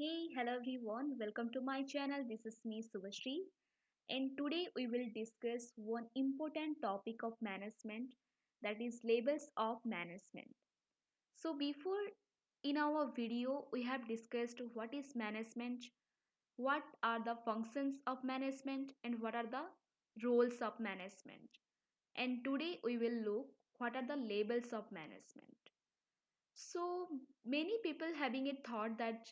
Hey, hello everyone. Welcome to my channel. This is me, Subhashri, and today we will discuss one important topic of management, that is labels of management. So before in our video we have discussed what is management, what are the functions of management and what are the roles of management. And today we will look what are the labels of management. So many people having a thought that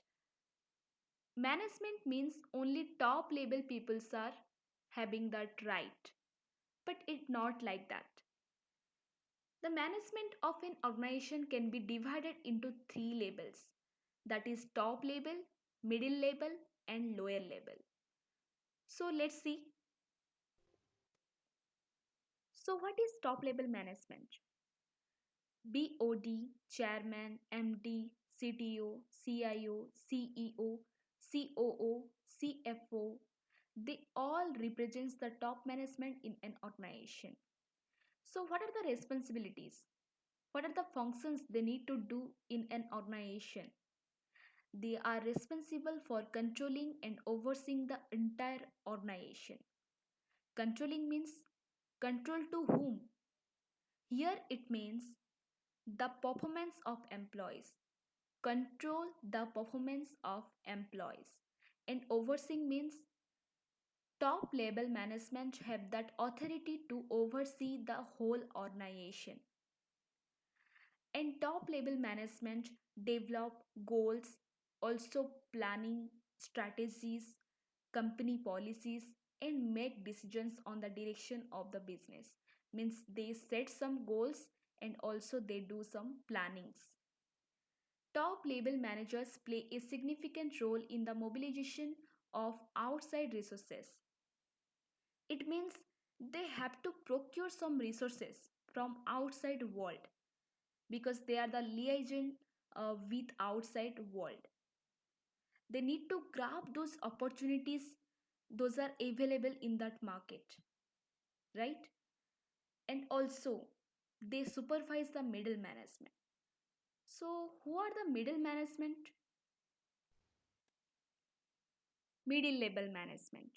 management means only top level peoples are having that right. But it's not like that. The management of an organization can be divided into three levels, that is top level, middle level, and lower level. So let's see. So, what is top level management? BOD, Chairman, MD, CTO, CIO, CEO, COO, CFO, they all represents the top management in an organization. So what are the responsibilities? What are the functions they need to do in an organization? They are responsible for controlling and overseeing the entire organization. Controlling means control to whom? Here it means the performance of employees. Control the performance of employees. And overseeing means top level management have that authority to oversee the whole organization. And top level management develop goals, also planning strategies, company policies, and make decisions on the direction of the business. Means they set some goals and also they do some plannings. Top level managers play a significant role in the mobilization of outside resources. It means they have to procure some resources from outside world because they are the liaison with outside world. They need to grab those opportunities, those are available in that market, right? And also they supervise the middle management. So who are the middle management? Middle level management: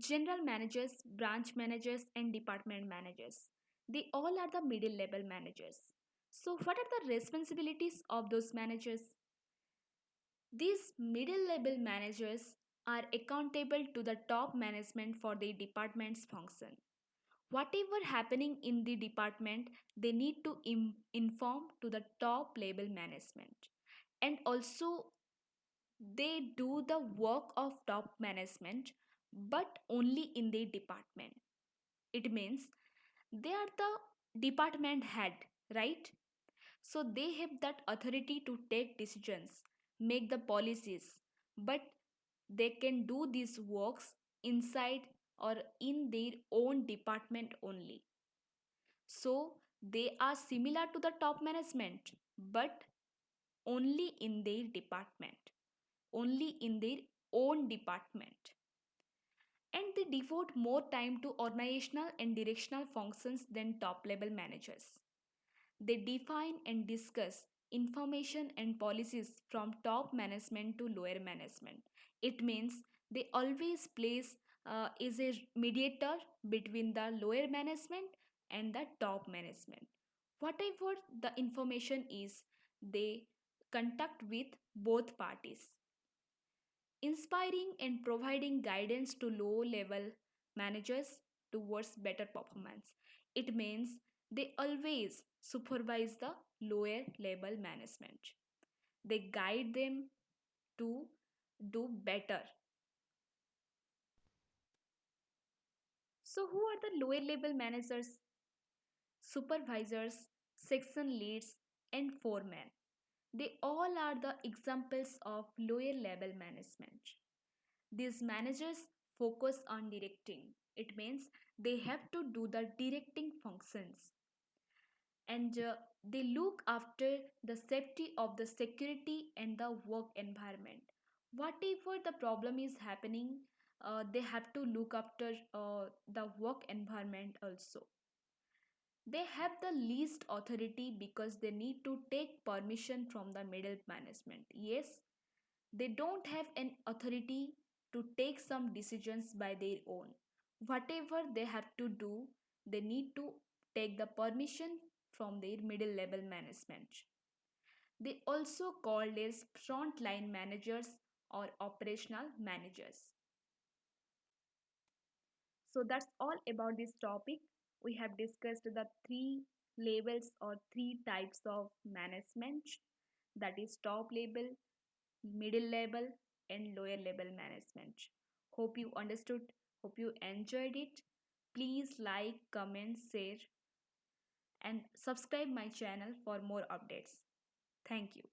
general managers, branch managers, and department managers. They all are the middle level managers. So what are the responsibilities of those managers? These middle level managers are accountable to the top management for their department's function. Whatever happening in the department, they need to inform to the top level management. And also they do the work of top management but only in their department. It means they are the department head, right? So they have that authority to take decisions, make the policies, but they can do these works inside or in their own department only. So they are similar to the top management, but only in their department, only in their own department. And they devote more time to organizational and directional functions than top level managers. They define and discuss information and policies from top management to lower management. It means they always place is a mediator between the lower management and the top management. Whatever the information is, they contact with both parties, inspiring and providing guidance to low level managers towards better performance. It means they always supervise the lower level management. They guide them to do better. So, who are the lower level managers? Supervisors, section leads, and foremen. They all are the examples of lower level management. These managers focus on directing. It means they have to do the directing functions, and they look after the safety of the security and the work environment. Whatever the problem is happening, they have to look after the work environment also. They have the least authority because they need to take permission from the middle management. Yes, They don't have an authority to take some decisions by their own. Whatever they have to do, they need to take the permission from their middle level management. They also called as frontline managers or operational managers. So that's all about this topic. We have discussed the three levels or three types of management, that is top level, middle level, and lower level management. Hope you understood, hope you enjoyed it. Please like, comment, share, and subscribe my channel for more updates. Thank you.